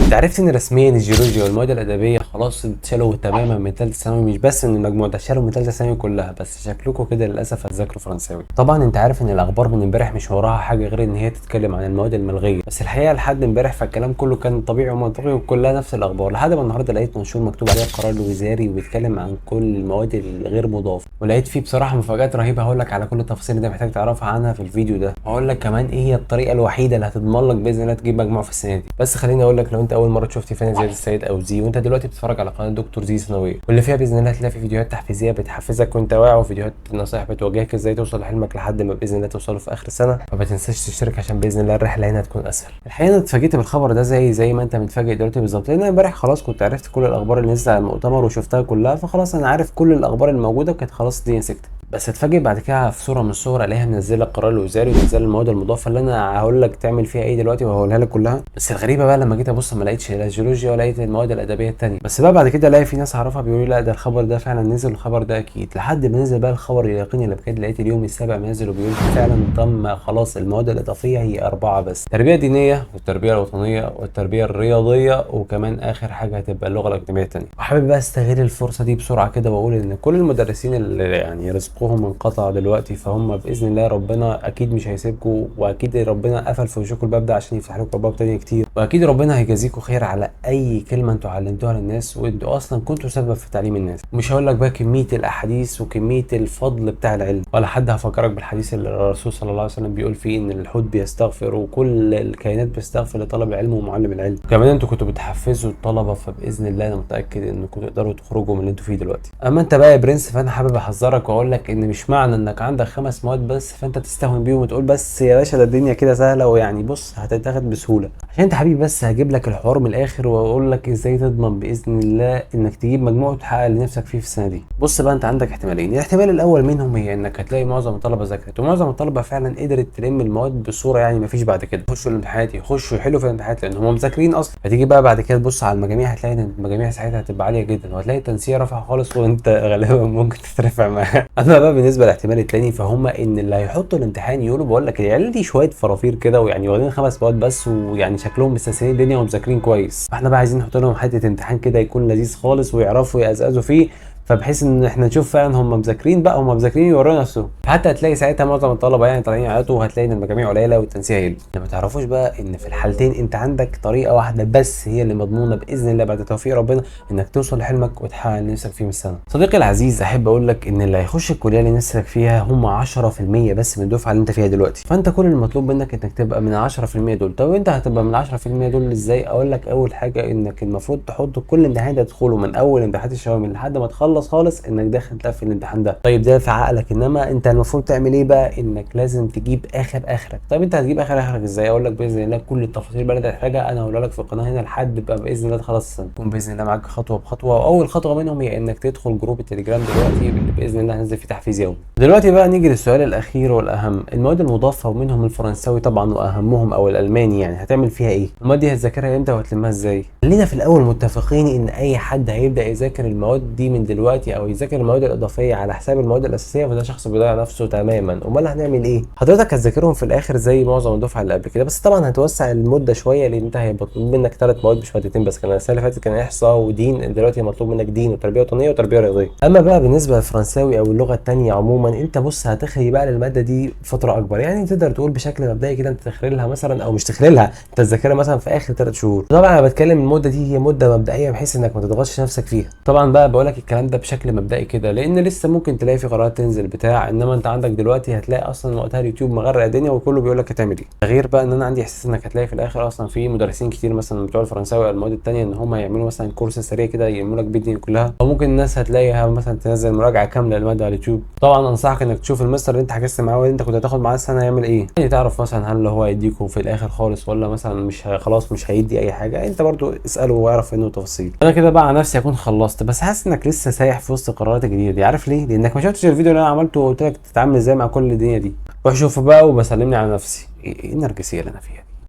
انت عرفت ان رسميا الجيولوجيا والمواد الادبيه خلاص اتشالوا تماما من ثالثه ثانوي؟ مش بس من المجموع ده، اتشالوا من ثالثه ثانوي كلها، بس شكلكم كده للاسف هتذاكروا فرنساوي. طبعا انت عارف ان الاخبار من امبارح مش وراها حاجه غير ان هي تتكلم عن المواد الملغيه، بس الحقيقه لحد امبارح فالكلام كله كان طبيعي ومنطقي وكلها نفس الاخبار، لحد ما النهارده لقيت منشور مكتوب عليه قرار وزاري وبيتكلم عن كل المواد الغير مضافه، ولقيت فيه بصراحه مفاجات رهيبه. هقول لك على كل التفاصيل اللي انت محتاج تعرفها عنها في الفيديو ده، وهقول لك كمان ايه هي الطريقه الوحيده اللي هتضمن لك باذن الله تجيب مجموع في السنه دي. بس خليني اقول لك، لو انت اول مره تشوف فينا زياد السيد او زي، وانت دلوقتي بتتفرج على قناه دكتور زي ثانويه، واللي فيها باذن الله هتلاقي في فيديوهات تحفيزيه بتحفزك وانت واعي، وفيديوهات نصائح بتوجهك ازاي توصل لحلمك لحد ما باذن الله توصله في اخر السنه. فما تنساش تشترك عشان باذن الله الرحله هنا تكون اسهل. الحقيقه انا اتفاجئت بالخبر ده زي ما انت متفاجئ دلوقتي بالظبط، لان امبارح خلاص كنت عرفت كل الاخبار اللي نزلت على المؤتمر وشفتها كلها، فخلاص انا عارف كل الاخبار الموجوده، وكانت خلاص الدنيا سكتت. بس اتفاجئ بعد كده في صوره من الصور الاقيها منزله القرار الوزاري ومنزله المواد المضافه اللي انا هقول لك تعمل فيها ايه دلوقتي وهقولها لك كلها. بس الغريبه بقى لما جيت ابص ما لقيتش لا الجيولوجيا ولا لقيت المواد الادبيه الثانيه، بس بقى بعد كده الاقي في ناس اعرفها بيقولوا لا ده الخبر ده فعلا نزل، الخبر ده اكيد، لحد ما نزل بقى الخبر اليقيني اللي بجد لقيت اليوم السابع نازل وبيقول فعلا تم خلاص المواد الاضافيه هي 4 بس: التربيه الدينيه والتربيه الوطنيه والتربيه الرياضيه، وكمان اخر حاجه هتبقى اللغه الاجنبيه الثانيه. وحابب بقى استغل الفرصه دي بسرعه كده واقول ان كل المدرسين اللي يعني رزقهم انقطع دلوقتي، فهم باذن الله ربنا اكيد مش هيسيبكم، واكيد ربنا قفل في وشكم الباب ده عشان يفتح لكم ابواب تانية كتير، واكيد ربنا هيجازيكم خير على اي كلمه انتوا علمتوها للناس، وانتوا اصلا كنتوا سبب في تعليم الناس. مش هقول لك بقى كميه الاحاديث وكميه الفضل بتاع العلم، ولا حد هفكرك بالحديث اللي الرسول صلى الله عليه وسلم بيقول فيه ان الحوت بيستغفر وكل الكائنات بتستغفر لطلب العلم ومعلم العلم. كمان انتوا كنتوا بتحفزوا الطلبه، فباذن الله انا متاكد انكم تقدروا تخرجوا من اللي انتوا فيه دلوقتي. اما انت بقى يا برنس، فانا حابب احذرك واقول لك ان مش معنى انك عندك 5 مواد بس فانت تستهون بيهم وتقول بس يا باشا ده الدنيا كده سهله، ويعني بص هتتاخد بسهوله. عشان انت حبيبي بس هجيب لك الحوار من الاخر واقول لك ازاي تضمن باذن الله انك تجيب مجموع تحقق اللي نفسك فيه في السنه دي. بص بقى، انت عندك احتمالين: الاحتمال الاول منهم هي انك هتلاقي معظم الطلبه ذاكرت ومعظم الطلبه فعلا قدرت تلم المواد بصوره يعني مفيش بعد كده يخشوا الامتحانات يخشوا يحلوا في الامتحانات لان هم مذاكرين اصلا. هتيجي بقى بعد كده تبص على المجاميع هتلاقي ان المجاميع ساعتها هتبقى عاليه جدا، وهتلاقي التنسيق رافع خالص وانت غالبا ممكن تترفع معاها. اما بقى بالنسبه للاحتمال الثاني فهم ان اللي هيحطوا الامتحان يقولوا بقول لك العيال دي شويه فرافير كده، ويعني واخدين 5 مواد بس ويعني شكلهم مستسهلين الدنيا ومذاكرين كويس، فاحنا بقى عايزين نحط لهم حته امتحان كده يكون لذيذ خالص ويعرفوا يقزقزوا فيه، فبحيث ان احنا نشوف فعلا هم مذاكرين بقى، هم مذاكرين يورونا نفسهم. حتى هتلاقي ساعتها معظم الطلبه يعني طالعين يعيطوا، وهتلاقي ان المجاميع قليله والتنسيق قليل. ما تعرفوش بقى ان في الحالتين انت عندك طريقه واحده بس هي اللي مضمونه باذن الله بعد توفيق ربنا انك توصل لحلمك وتحقق اللي نفسك فيه من السنه. صديقي العزيز، احب اقول لك ان اللي هيخش الكليه اللي نفسك فيها هم 10% بس من الدفعه اللي انت فيها دلوقتي، فانت كل المطلوب منك انك تبقى من 10% دول. طب انت هتبقى من 10% دول ازاي؟ اقول لك اول حاجه انك المفروض تحط كل امتحان تدخله من اول امتحانات الشوامل لحد ما تخلص خالص انك داخل تقفل الامتحان ده. طيب ده في عقلك، انما انت المفروض تعمل ايه بقى؟ انك لازم تجيب اخرك. طيب انت هتجيب اخرك ازاي؟ اقول لك باذن الله كل التفاصيل بقى اللي تحتاجها انا هقولها لك في القناه هنا لحد بقى باذن الله تخلص السنه، تكون باذن الله معاك خطوه بخطوه. واول خطوه منهم هي انك تدخل جروب التليجرام دلوقتي اللي باذن الله هنزل فيه تحفيز يومي. دلوقتي بقى نيجي للسؤال الاخير والاهم: المواد المضافه ومنهم الفرنساوي طبعا واهمهم او الالماني، يعني هتعمل فيها ايه؟ المواد دي هتذاكرها امتى وهتلمها ازاي؟ خلينا في الاول متفقين ان اي حد هيبدا يذاكر المواد دي من دلوقتي او يذاكر المواد الاضافيه على حساب المواد الاساسيه فده شخص بيضيع نفسه تماما. امال هنعمل ايه؟ حضرتك هتذاكرهم في الاخر زي معظم الدفعه اللي قبل كده، بس طبعا هتوسع المده شويه لان انت هيبقى مطلوب منك 3 مواد مش مادتين بس. كان السنه اللي فاتت كان احصاء ودين، دلوقتي مطلوب منك دين وتربيه وطنيه وتربيه رياضيه. اما بقى بالنسبه للفرنساوي او اللغه الثانيه عموما، انت بص هتخلي بقى للماده دي فتره اكبر، يعني تقدر تقول بشكل مبدئي كده انت تخللها مثلا او مش تخللها، انت تذاكرها مثلا في اخر 3 شهور. طبعا انا بتكلم المده دي هي مده مبدئيه بحيث انك ما تضغطش نفسك فيها. طبعا بقى بقول لك الكلام ده بشكل مبدئي كده لان لسه ممكن تلاقي في قرارات تنزل بتاع، انما انت عندك دلوقتي هتلاقي اصلا وقتها اليوتيوب مغرق الدنيا وكله بيقول لك هتعمل ايه. غير بقى ان انا عندي احساس انك هتلاقي في الاخر اصلا في مدرسين كتير مثلا بتوع الفرنساوي او المواد الثانيه ان هم يعملوا مثلا كورس سريع كده يعملوا لك فيديو كلها، او ممكن الناس هتلاقيها مثلا تنزل مراجعه كامله للماده على اليوتيوب. طبعا انصحك انك تشوف المستر اللي انت حجزت معاه واللي انت كنت هتاخد معاه السنه يعمل ايه، يعني تعرف مثلا هل هو هيديكوا في الاخر خالص ولا مثلا مش خلاص مش هيدي اي حاجه. انت برضو اساله واعرف منه تفاصيل. انا كده بقى على نفسي اكون خلصت، بس حاسس انك لسه سايح في وسط القرارات الجديده دي. عارف ليه؟ لانك ما شفتش الفيديو اللي انا عملته وقلت لك تتعامل ازاي مع كل الدنيا دي. روح شوفه بقى وبسلمني على نفسي. ايه النرجسيه اللي انا فيها؟